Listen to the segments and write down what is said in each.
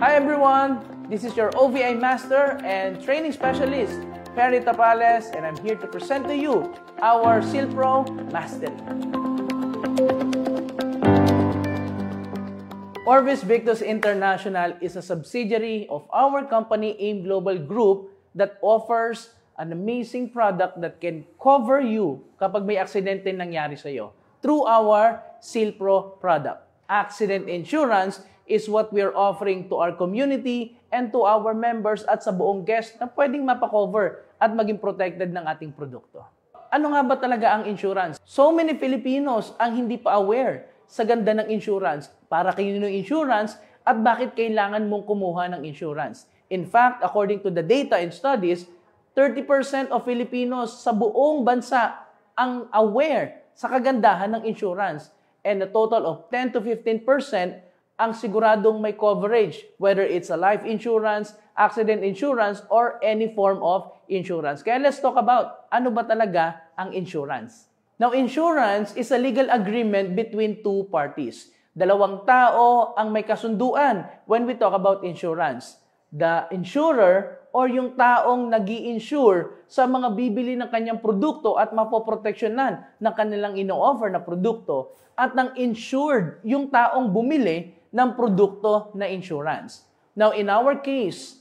Hi everyone, this is your OVI Master and Training Specialist, Perry Tapales, and I'm here to present to you our SealPro Mastery. Orbis Victus International is a subsidiary of our company AIM Global Group that offers an amazing product that can cover you kapag may aksidente nangyari sa iyo through our SealPro product. Accident insurance is what we are offering to our community and to our members at sa buong guest na pwedeng mapakover at maging protected ng ating produkto. Ano nga ba talaga ang insurance? So many Filipinos ang hindi pa aware sa ganda ng insurance, para kayo ng insurance at bakit kailangan mong kumuha ng insurance. In fact, according to the data and studies, 30% of Filipinos sa buong bansa ang aware sa kagandahan ng insurance, and a total of 10 to 15% ang siguradong may coverage, whether it's a life insurance, accident insurance, or any form of insurance. Kaya let's talk about ano ba talaga ang insurance. Now, insurance is a legal agreement between two parties. Dalawang tao ang may kasunduan when we talk about insurance. The insurer or yung taong nag-i-insure sa mga bibili ng kanyang produkto at mapoproteksyonan ng kanilang ino-offer na produkto, at ng insured, yung taong bumili ng produkto na insurance. Now, in our case,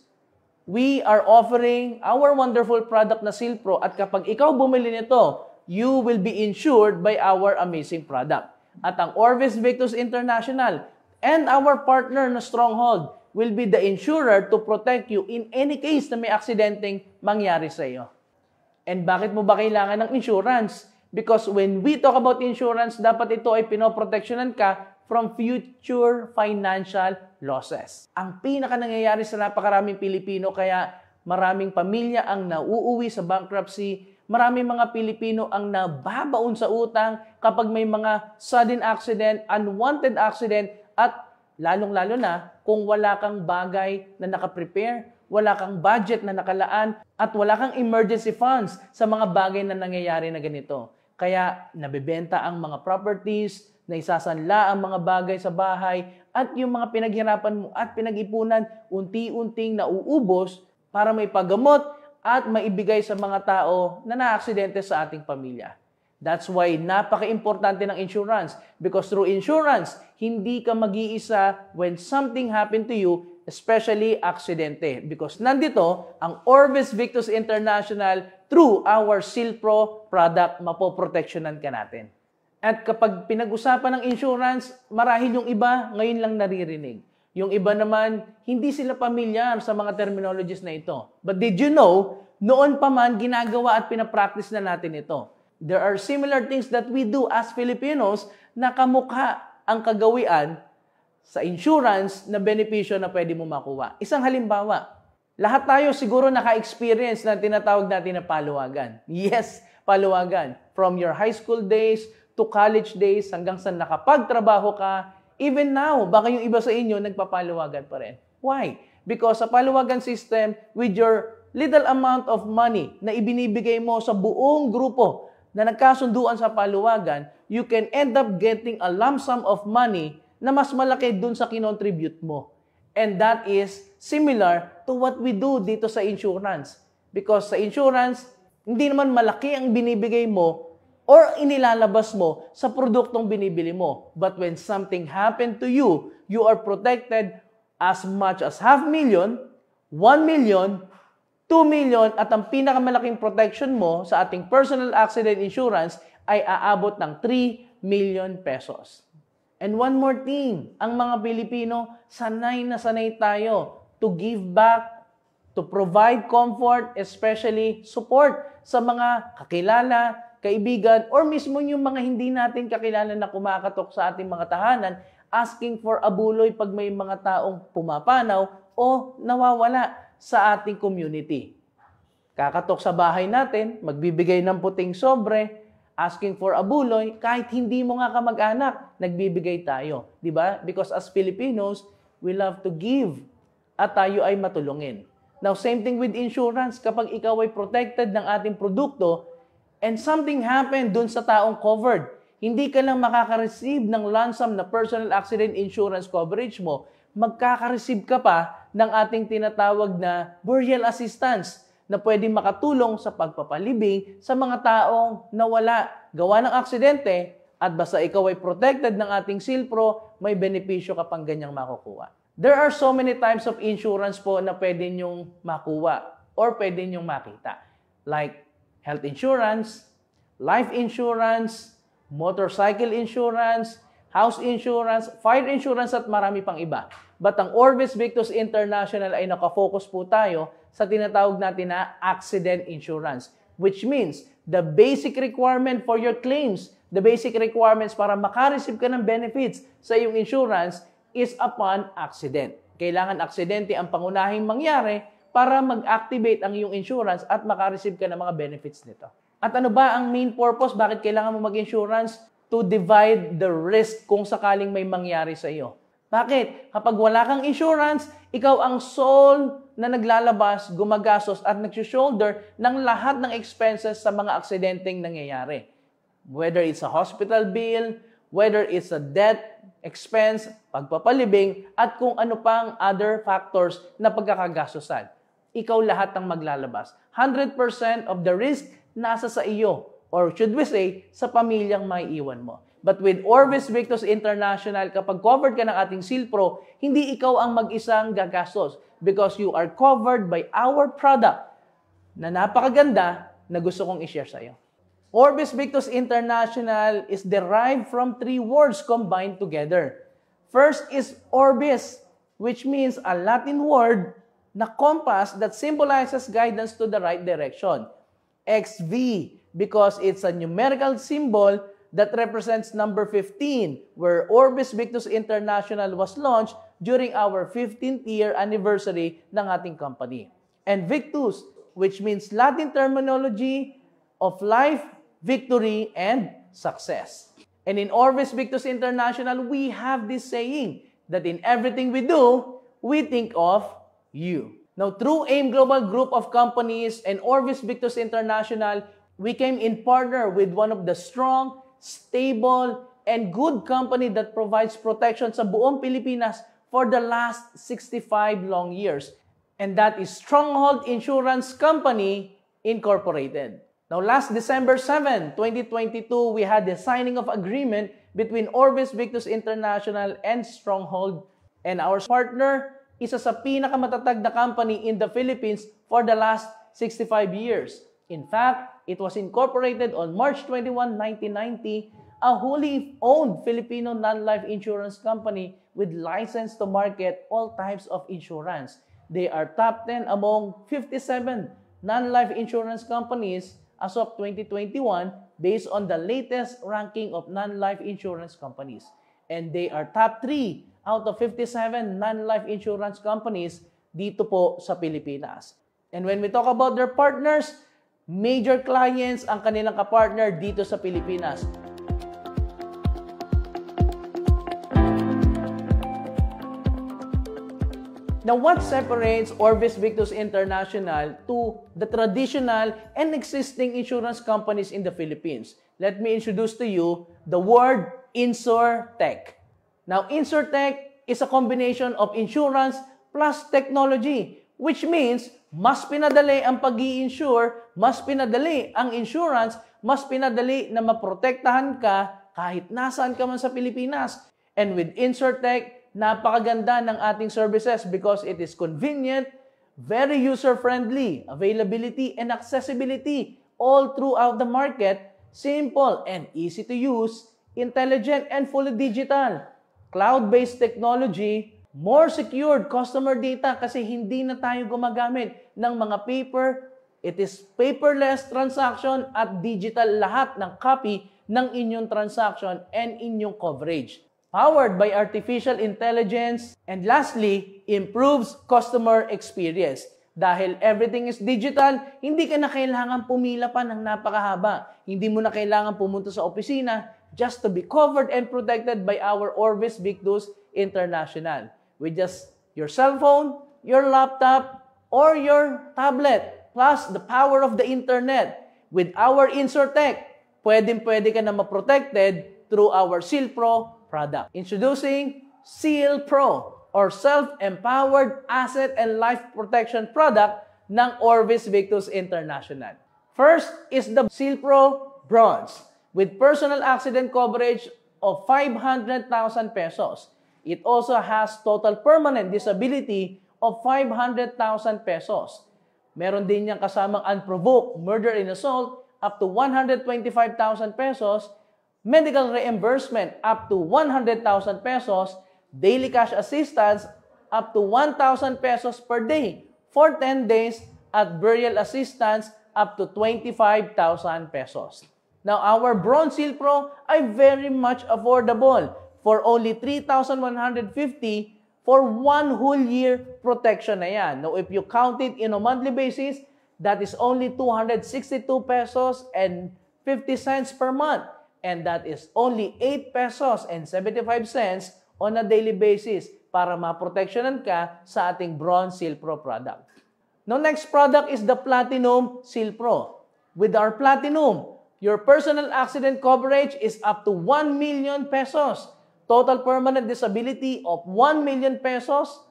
we are offering our wonderful product na SealPro, at kapag ikaw bumili nito, you will be insured by our amazing product. At ang Orbis Victus International and our partner na Stronghold will be the insurer to protect you in any case na may aksidenteng mangyari sa iyo. And bakit mo ba kailangan ng insurance? Because when we talk about insurance, dapat ito ay pinoproteksyonan ka from future financial losses. Ang pinaka nangyayari sa napakaraming Pilipino, kaya maraming pamilya ang nauuwi sa bankruptcy, maraming mga Pilipino ang nababaon sa utang kapag may mga sudden accident, unwanted accident, at lalong-lalo na kung wala kang bagay na nakaprepare, wala kang budget na nakalaan, at wala kang emergency funds sa mga bagay na nangyayari na ganito. Kaya nabebenta ang mga properties, na isasanla ang mga bagay sa bahay, at yung mga pinaghirapan mo at pinag-ipunan, unti-unting nauubos para may paggamot at maibigay sa mga tao na naaksidente sa ating pamilya. That's why napaka-importante ng insurance, because through insurance, hindi ka mag-iisa when something happened to you, especially aksidente. Because nandito ang Orbis Victus International through our SealPro product, mapoproteksyonan ka natin. At kapag pinag-usapan ng insurance, marahil yung iba ngayon lang naririnig. Yung iba naman, hindi sila pamilyar sa mga terminologies na ito. But did you know, noon pa man ginagawa at pinapractice na natin ito. There are similar things that we do as Filipinos na kamukha ang kagawian sa insurance na benepisyo na pwede mo makuha. Isang halimbawa, lahat tayo siguro naka-experience na tinatawag natin na paluwagan. Yes, paluwagan. From your high school days to college days, hanggang sa nakapagtrabaho ka, even now, baka yung iba sa inyo nagpapaluwagan pa rin. Why? Because sa paluwagan system, with your little amount of money na ibinibigay mo sa buong grupo na nagkasunduan sa paluwagan, you can end up getting a lump sum of money na mas malaki dun sa kinontribute mo. And that is similar to what we do dito sa insurance. Because sa insurance, hindi naman malaki ang binibigay mo or inilalabas mo sa produktong binibili mo. But when something happened to you, you are protected as much as 500,000, 1,000,000, 2 million, at ang pinakamalaking protection mo sa ating personal accident insurance ay aabot ng 3 million pesos. And one more thing, ang mga Pilipino, sanay na sanay tayo to give back, to provide comfort, especially support sa mga kakilala, kaibigan, or mismo yung mga hindi natin kakilala na kumakatok sa ating mga tahanan, asking for abuloy pag may mga taong pumapanaw o nawawala sa ating community. Kakatok sa bahay natin, magbibigay ng puting sobre, asking for abuloy, kahit hindi mo nga kamag-anak, nagbibigay tayo. Diba? Because as Filipinos, we love to give at tayo ay matulungin. Now, same thing with insurance. Kapag ikaw ay protected ng ating produkto, and something happened dun sa taong covered, hindi ka lang makaka-receive ng lump sum na personal accident insurance coverage mo, magkaka-receive ka pa ng ating tinatawag na burial assistance na pwedeng makatulong sa pagpapalibing sa mga taong nawala gawa ng aksidente at basta ikaw ay protected ng ating Silpro, may benepisyo ka pang ganyang makukuha. There are so many types of insurance po na pwede nyong makuha or pwede nyong makita. Like health insurance, life insurance, motorcycle insurance, house insurance, fire insurance at marami pang iba. But ang Orbis Victus International ay nakafocus po tayo sa tinatawag natin na accident insurance, which means the basic requirement for your claims, the basic requirements para makareceive ka ng benefits sa iyong insurance is upon accident. Kailangan aksidente ang pangunahing mangyari para mag-activate ang iyong insurance at makareceive ka ng mga benefits nito. At ano ba ang main purpose? Bakit kailangan mo mag-insurance? To divide the risk kung sakaling may mangyari sa iyo. Bakit? Kapag wala kang insurance, ikaw ang sole na naglalabas, gumagastos at nag-shoulder ng lahat ng expenses sa mga aksidenteng nangyayari. Whether it's a hospital bill, whether it's a death expense, pagpapalibing, at kung ano pang other factors na pagkakagastosan. Ikaw lahat ang maglalabas. 100% of the risk nasa sa iyo, or should we say, sa pamilyang maiiwan mo. But with Orbis Victus International, kapag covered ka ng ating Silpro, hindi ikaw ang mag-isang gagastos because you are covered by our product na napakaganda na gusto kong i-share sa iyo. Orbis Victus International is derived from 3 words combined together. First is Orbis, which means a Latin word na compass that symbolizes guidance to the right direction. XV, because it's a numerical symbol that represents number 15, where Orbis Victus International was launched during our 15th year anniversary ng ating company. And Victus, which means Latin terminology of life, victory, and success. And in Orbis Victus International, we have this saying that in everything we do, we think of you. Now, through AIM Global Group of Companies and Orbis Victus International, we came in partner with one of the strong, stable, and good company that provides protection sa buong Pilipinas for the last 65 long years. And that is Stronghold Insurance Company Incorporated. Now, last December 7, 2022, we had the signing of agreement between Orbis Victus International and Stronghold. And our partner, isa sa pinakamatatag na company in the Philippines for the last 65 years. In fact, it was incorporated on March 21, 1990, a wholly owned Filipino non-life insurance company with license to market all types of insurance. They are top 10 among 57 non-life insurance companies as of 2021 based on the latest ranking of non-life insurance companies. And they are top 3 out of 57 non-life insurance companies dito po sa Pilipinas. And when we talk about their partners, major clients ang kanilang kapartner dito sa Pilipinas. Now, what separates Orbis Victus International to the traditional and existing insurance companies in the Philippines? Let me introduce to you the word InsurTech. Now, InsurTech is a combination of insurance plus technology, which means mas pinadali ang pag-i-insure, mas pinadali ang insurance, mas pinadali na maprotektahan ka kahit nasaan ka man sa Pilipinas. And with InsurTech, napakaganda ng ating services because it is convenient, very user-friendly, availability and accessibility all throughout the market, simple and easy to use, intelligent and fully digital, cloud-based technology, more secured customer data kasi hindi na tayo gumagamit ng mga paper. It is paperless transaction at digital lahat ng copy ng inyong transaction and inyong coverage. Powered by artificial intelligence. And lastly, improves customer experience. Dahil everything is digital, hindi ka na kailangan pumila pa ng napakahaba. Hindi mo na kailangan pumunta sa opisina just to be covered and protected by our Orbis Victus International. With just your cell phone, your laptop, or your tablet, plus the power of the internet. With our InsurTech, pwede ka na ma-protected through our Seal Pro product. Introducing Seal Pro, or self-empowered asset and life protection product ng Orbis Victus International. First is the Silpro Bronze with personal accident coverage of 500,000 pesos. It also has total permanent disability of 500,000 pesos. Meron din niyang kasamang unprovoked murder and assault up to 125,000 pesos, medical reimbursement up to 100,000 pesos, daily cash assistance up to 1,000 pesos per day for 10 days, at burial assistance up to 25,000 pesos. Now, our Bronze Silpro ay very much affordable for only 3,150 for 1 whole year protection na yan. Now, if you count it in a monthly basis, that is only 262 pesos and 50 cents per month. And that is only 8 pesos and 75 cents on a daily basis para maproteksyonan ka sa ating Bronze Silpro product. Now, next product is the Platinum Silpro. With our Platinum, your personal accident coverage is up to 1 million pesos. Total permanent disability of 1 million pesos.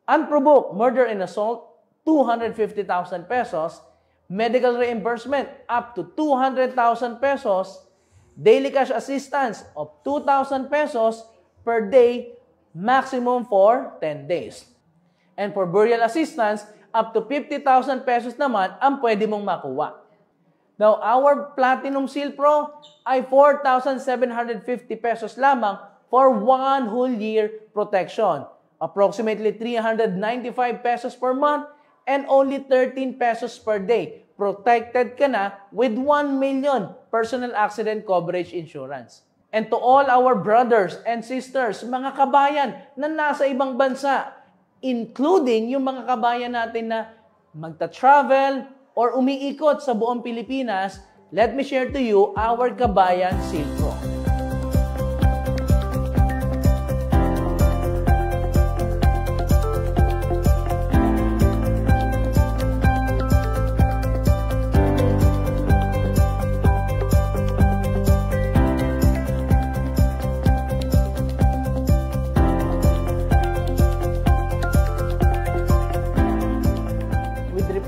Unprovoked murder and assault, 250,000 pesos. Medical reimbursement up to 200,000 pesos. Daily cash assistance of 2,000 pesos per day, maximum for 10 days. And for burial assistance, up to 50,000 pesos naman ang pwede mong makuha. Now, our Platinum Silpro ay 4,750 pesos lamang for 1 whole year protection. Approximately 395 pesos per month and only 13 pesos per day. Protected ka na with 1 million personal accident coverage insurance. And to all our brothers and sisters, mga kabayan na nasa ibang bansa, including yung mga kabayan natin na magta-travel or umiikot sa buong Pilipinas, let me share to you our Kabayan Silpro.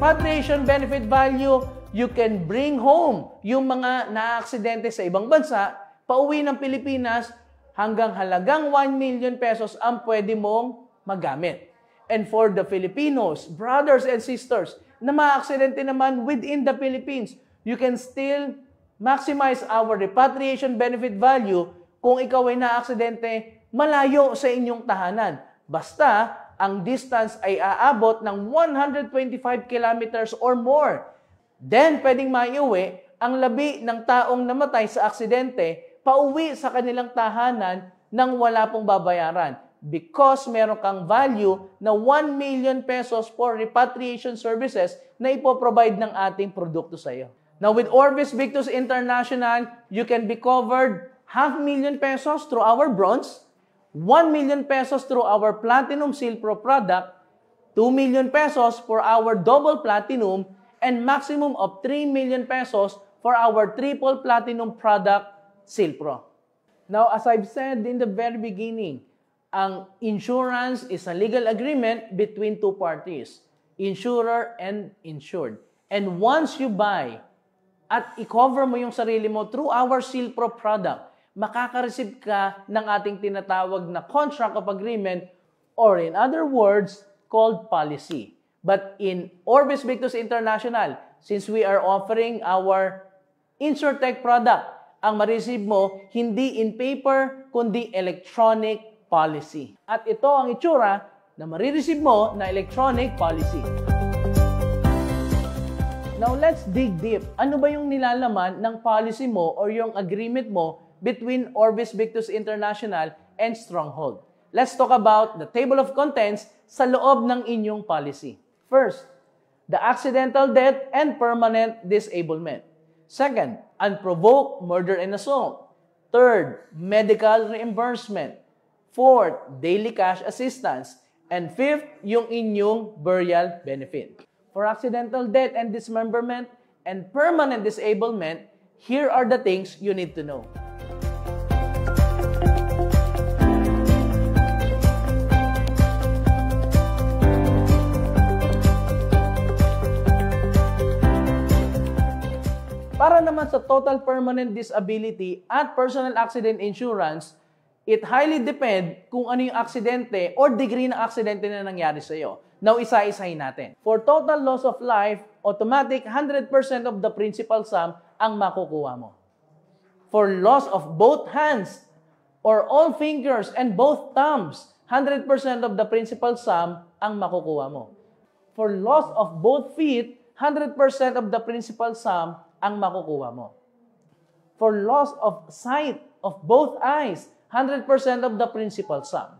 Repatriation benefit value, you can bring home yung mga na-aksidente sa ibang bansa, pauwi ng Pilipinas, hanggang halagang 1 million pesos ang pwede mong magamit. And for the Filipinos, brothers and sisters, na ma-aksidente naman within the Philippines, you can still maximize our repatriation benefit value kung ikaw ay na-aksidente malayo sa inyong tahanan. Basta, ang distance ay aabot ng 125 kilometers or more. Then, pwedeng maiuwi ang labi ng taong namatay sa aksidente pauwi sa kanilang tahanan nang wala pong babayaran because meron kang value na 1 million pesos for repatriation services na ipoprovide ng ating produkto sa iyo. Now, with Orbis Victus International, you can be covered 500,000 pesos through our Bronze, 1 million pesos through our Platinum Silpro product, 2 million pesos for our Double Platinum, and maximum of 3 million pesos for our Triple Platinum product, Silpro. Now, as I've said in the very beginning, ang insurance is a legal agreement between two parties, insurer and insured. And once you buy at i-cover mo yung sarili mo through our Silpro product, makaka-receive ka ng ating tinatawag na contract of agreement or in other words, called policy. But in Orbis Victus International, since we are offering our InsurTech product, ang ma-receive mo hindi in paper, kundi electronic policy. At ito ang itsura na ma-receive mo na electronic policy. Now, let's dig deep. Ano ba yung nilalaman ng policy mo or yung agreement mo between Orbis Victus International and Stronghold? Let's talk about the table of contents sa loob ng inyong policy. First, the accidental death and permanent disablement. Second, unprovoked murder and assault. Third, medical reimbursement. Fourth, daily cash assistance. And fifth, yung inyong burial benefit. For accidental death and dismemberment and permanent disablement, here are the things you need to know. naman sa total permanent disability at personal accident insurance, it highly depend kung ano yung aksidente or degree ng aksidente na nangyari sa iyo. Now, isa-isahin natin. For total loss of life, automatic 100% of the principal sum ang makukuha mo. For loss of both hands or all fingers and both thumbs, 100% of the principal sum ang makukuha mo. For loss of both feet, 100% of the principal sum ang makukuha mo. For loss of sight of both eyes, 100% of the principal sum.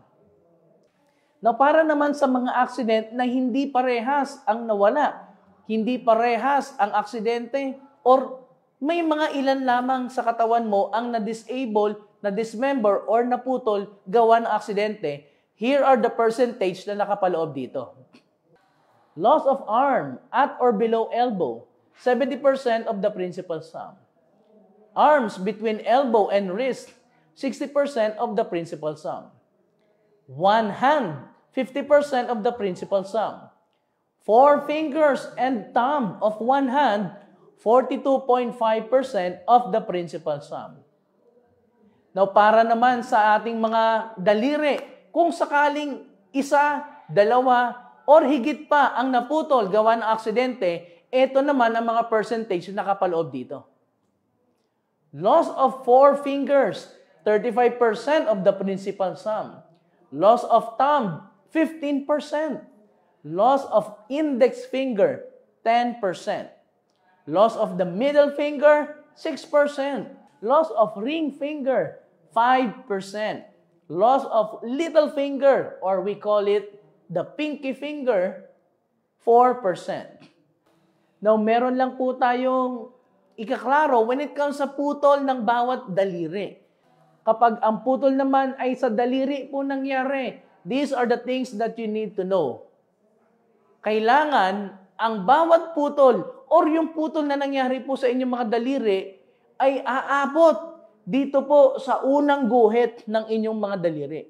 Now, para naman sa mga accident na hindi parehas ang nawala, hindi parehas ang aksidente, or may mga ilan lamang sa katawan mo ang na-disable, na-dismember, or naputol gawa ng aksidente, here are the percentage na nakapaloob dito. Loss of arm at or below elbow, 70% of the principal sum. Arms between elbow and wrist, 60% of the principal sum. One hand, 50% of the principal sum. Four fingers and thumb of one hand, 42.5% of the principal sum. Now, para naman sa ating mga daliri, kung sakaling isa, dalawa, or higit pa ang naputol gawa ng aksidente, ito naman ang mga percentage na nakapaloob dito. Loss of four fingers, 35% of the principal sum. Loss of thumb, 15%. Loss of index finger, 10%. Loss of the middle finger, 6%. Loss of ring finger, 5%. Loss of little finger, or we call it the pinky finger, 4%. Now, meron lang po tayong ikaklaro when it comes sa putol ng bawat daliri. Kapag ang putol naman ay sa daliri po nangyari, these are the things that you need to know. Kailangan ang bawat putol or yung putol na nangyari po sa inyong mga daliri ay aabot dito po sa unang guhit ng inyong mga daliri.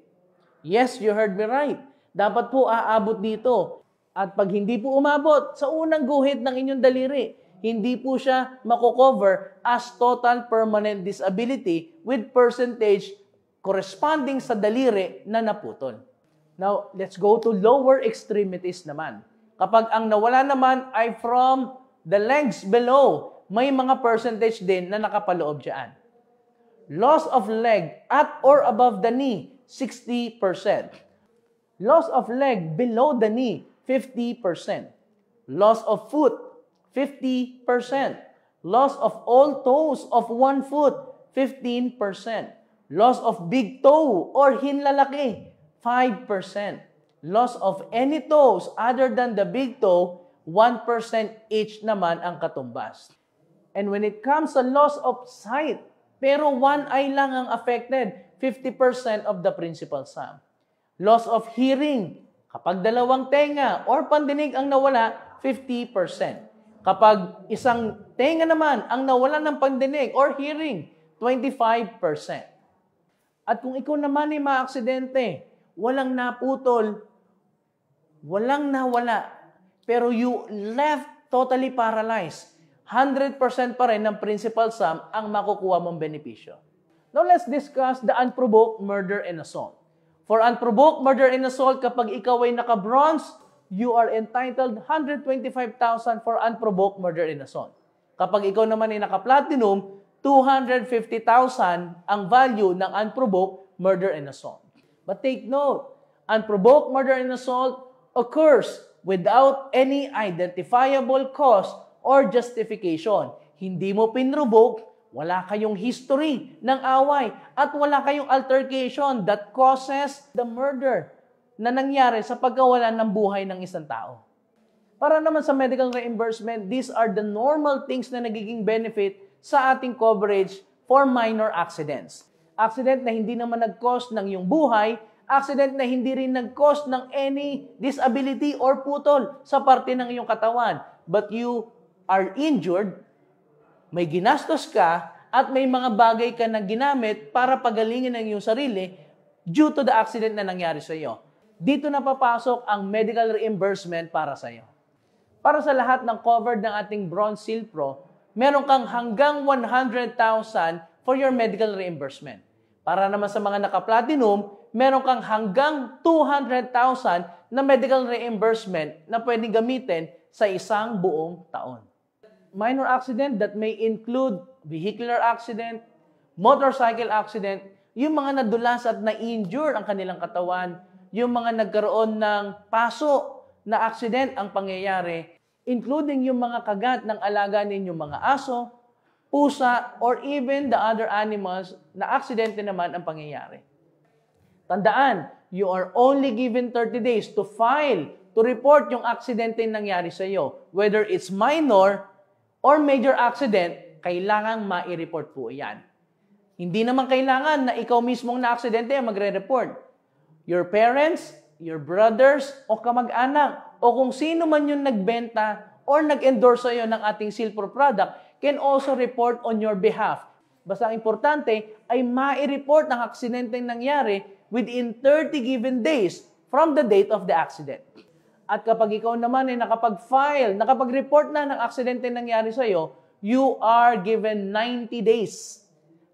Yes, you heard me right. Dapat po aabot dito. At pag hindi po umabot sa unang guhit ng inyong daliri, hindi po siya mako-cover as total permanent disability with percentage corresponding sa daliri na naputol. Now, let's go to lower extremities naman. Kapag ang nawala naman ay from the legs below, may mga percentage din na nakapaloob dyan. Loss of leg at or above the knee, 60%. Loss of leg below the knee, 50%. Loss of foot, 50%. Loss of all toes of one foot, 15%. Loss of big toe or hinlalaki, 5%. Loss of any toes other than the big toe, 1% each naman ang katumbas. And when it comes sa loss of sight, pero one eye lang ang affected, 50% of the principal sum. Loss of hearing, kapag dalawang tenga or pandinig ang nawala, 50%. Kapag isang tenga naman ang nawala ng pandinig or hearing, 25%. At kung ikaw naman ay maaksidente, walang naputol, walang nawala, pero you left totally paralyzed, 100% pa rin ng principal sum ang makukuha mong benepisyo. Now let's discuss the unprovoked murder and assault. For unprovoked murder and assault, kapag ikaw ay naka-bronze, you are entitled 125,000 for unprovoked murder and assault. Kapag ikaw naman ay naka-platinum, 250,000 ang value ng unprovoked murder and assault. But take note, unprovoked murder and assault occurs without any identifiable cause or justification. Hindi mo pinrovoke, wala kayong history ng away, at wala kayong altercation that causes the murder na nangyari sa pagkawalan ng buhay ng isang tao. Para naman sa medical reimbursement, these are the normal things na nagiging benefit sa ating coverage for minor accidents. Accident na hindi naman nag-cause ng iyong buhay, accident na hindi rin nag-cause ng any disability or putol sa parte ng iyong katawan, but you are injured, may ginastos ka, at may mga bagay ka na ginamit para pagalingin ang iyong sarili due to the accident na nangyari sa iyo. Dito na papasok ang medical reimbursement para sa iyo. Para sa lahat ng covered ng ating Bronze Seal Pro, meron kang hanggang 100,000 for your medical reimbursement. Para naman sa mga naka-platinum, meron kang hanggang 200,000 na medical reimbursement na pwedeng gamitin sa isang buong taon. Minor accident that may include vehicular accident, motorcycle accident, yung mga nadulas at na-injure ang kanilang katawan, yung mga nagkaroon ng paso na accident ang pangyayari, including yung mga kagat ng alaga ninyong mga aso, pusa, or even the other animals na aksidente naman ang pangyayari. Tandaan, you are only given 30 days to file, to report yung aksidente nangyari sa iyo. Whether it's minor or major accident, kailangang mai-report po yan. Hindi naman kailangan na ikaw mismong na-aksidente ang magre-report. Your parents, your brothers, o kamag-anak, o kung sino man yung nagbenta or nag-endorse sa iyo ng ating Silpro product, can also report on your behalf. Basta ang importante ay mai-report ang aksidenteng nangyari within 30 given days from the date of the accident. At kapag ikaw naman ay nakapag-file, nakapag-report na ng aksidenteng nangyari sa iyo, you are given 90 days.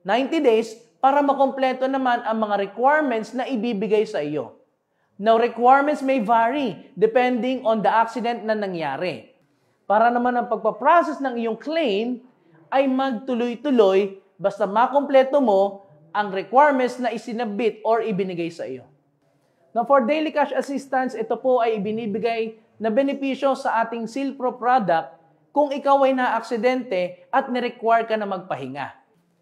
90 days para makompleto naman ang mga requirements na ibibigay sa iyo. Now, requirements may vary depending on the accident na nangyari. Para naman ang pagpaprocess ng iyong claim ay magtuloy-tuloy basta makompleto mo ang requirements na isinabit or ibinigay sa iyo. Now, for daily cash assistance, ito po ay ibinibigay na benepisyo sa ating Silpro product kung ikaw ay na-aksidente at ni-require ka na magpahinga.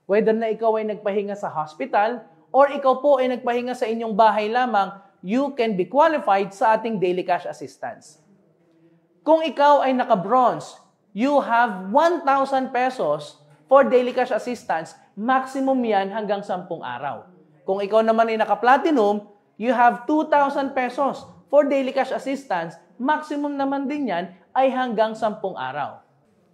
Whether na ikaw ay nagpahinga sa hospital or ikaw po ay nagpahinga sa inyong bahay lamang, you can be qualified sa ating daily cash assistance. Kung ikaw ay naka-bronze, you have 1,000 pesos for daily cash assistance. Maximum yan hanggang 10 araw. Kung ikaw naman ay naka-platinum, you have 2,000 pesos for daily cash assistance. Maximum naman din yan ay hanggang 10 araw.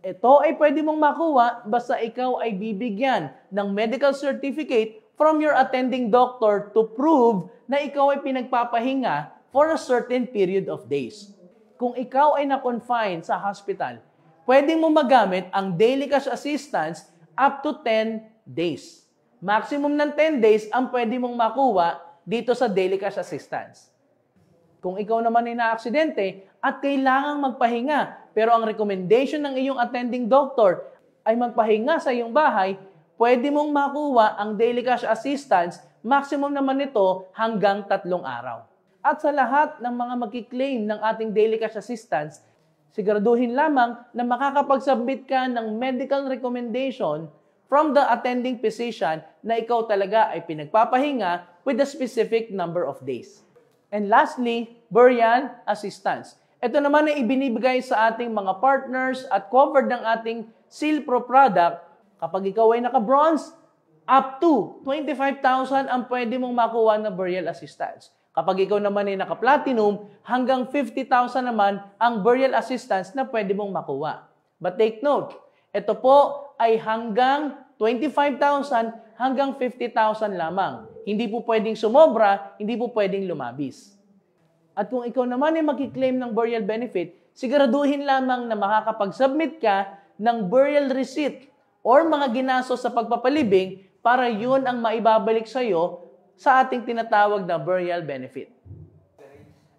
Ito ay pwede mong makuha basta ikaw ay bibigyan ng medical certificate from your attending doctor to prove na ikaw ay pinagpapahinga for a certain period of days. Kung ikaw ay na-confine sa hospital, pwede mo magamit ang daily cash assistance up to 10 days. Maximum ng 10 days ang pwede mong makuha dito sa daily cash assistance. Kung ikaw naman ay na-aksidente at kailangang magpahinga, pero ang recommendation ng iyong attending doctor ay magpahinga sa iyong bahay, pwede mong makuha ang daily cash assistance, maximum naman nito hanggang 3 araw. At sa lahat ng mga magkiklaim ng ating daily cash assistance, siguraduhin lamang na makakapag-submit ka ng medical recommendation from the attending physician na ikaw talaga ay pinagpapahinga with a specific number of days. And lastly, burial assistance. Ito naman ay ibinibigay sa ating mga partners at covered ng ating Silpro product. Kapag ikaw ay naka-bronze, up to 25,000 ang pwede mong makuha na burial assistance. Kapag ikaw naman ay naka-platinum, hanggang 50,000 naman ang burial assistance na pwede mong makuha. But take note, ito po ay hanggang 25,000 hanggang 50,000 lamang. Hindi po pwedeng sumobra, hindi po pwedeng lumabis. At kung ikaw naman ay makiklaim ng burial benefit, siguraduhin lamang na makakapag-submit ka ng burial receipt or mga ginastos sa pagpapalibing para yun ang maibabalik sa iyo sa ating tinatawag na burial benefit.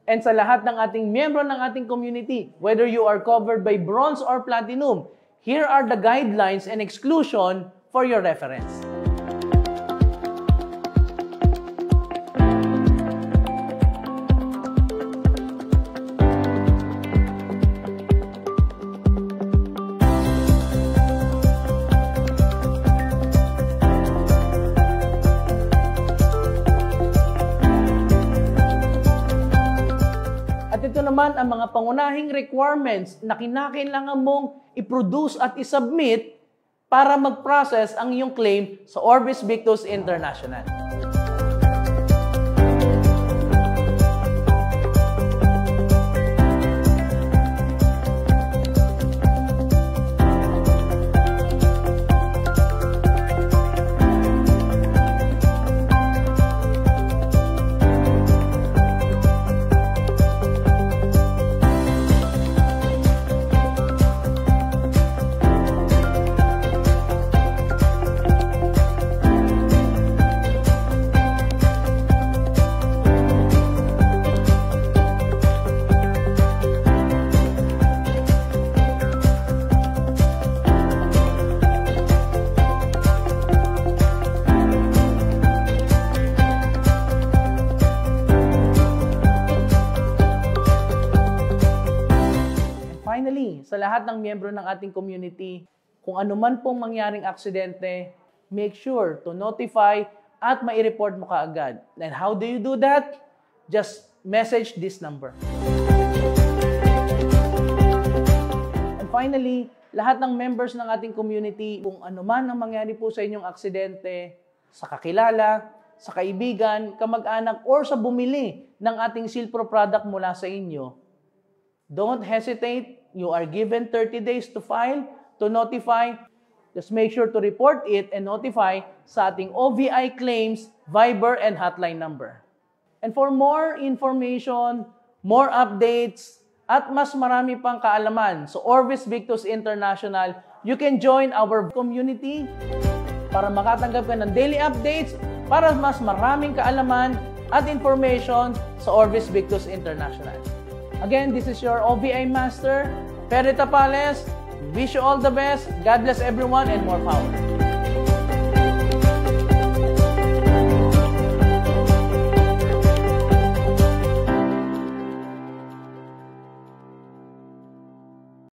And sa lahat ng ating miyembro ng ating community, whether you are covered by bronze or platinum, here are the guidelines and exclusion for your reference. Ito naman ang mga pangunahing requirements na kinakailangan mong i-produce at i-submit para mag-process ang iyong claim sa Orbis Victus International. finally, sa lahat ng miyembro ng ating community, kung ano man pong mangyaring aksidente, make sure to notify at mai-report mo kaagad. And how do you do that? Just message this number. And finally, lahat ng members ng ating community, kung ano man ang mangyari po sa inyong aksidente, sa kakilala, sa kaibigan, kamag-anak, or sa bumili ng ating Silpro product mula sa inyo, don't hesitate. You are given 30 days to file, to notify. Just make sure to report it and notify sa ating OVI claims, Viber, and hotline number. And for more information, more updates, at mas marami pang kaalaman sa Orbis Victus International, you can join our community para makatanggap ka ng daily updates para mas maraming kaalaman at information sa Orbis Victus International. Again, this is your OVI Master, Perry Tapales. Wish you all the best. God bless everyone and more power.